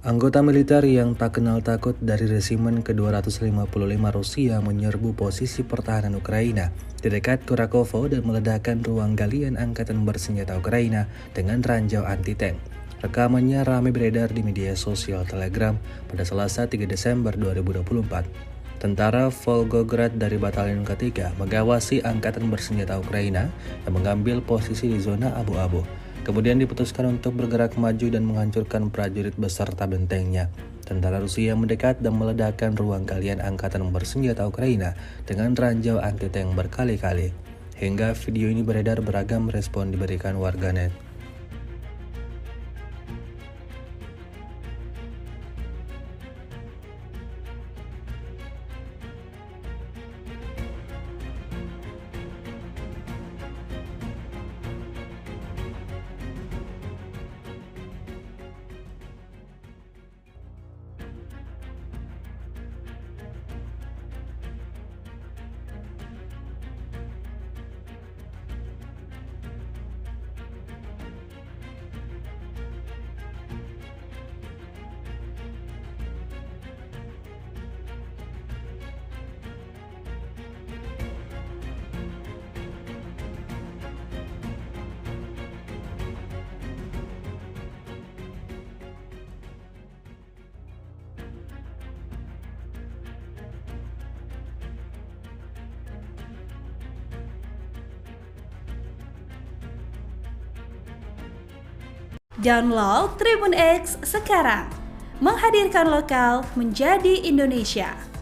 Anggota militer yang tak kenal takut dari resimen ke-255 Rusia menyerbu posisi pertahanan Ukraina di dekat Kurakovo dan meledakkan ruang galian angkatan bersenjata Ukraina dengan ranjau anti-tank. Rekamannya ramai beredar di media sosial Telegram pada Selasa 3 Desember 2024. Tentara Volgograd dari Batalion Ketiga mengawasi angkatan bersenjata Ukraina yang mengambil posisi di zona abu-abu. Kemudian diputuskan untuk bergerak maju dan menghancurkan prajurit beserta bentengnya. Tentara Rusia mendekat dan meledakkan ruang galian angkatan bersenjata Ukraina dengan ranjau anti-tank berkali-kali. Hingga video ini beredar, beragam respon diberikan warganet. Download Tribun X sekarang, menghadirkan lokal menjadi Indonesia.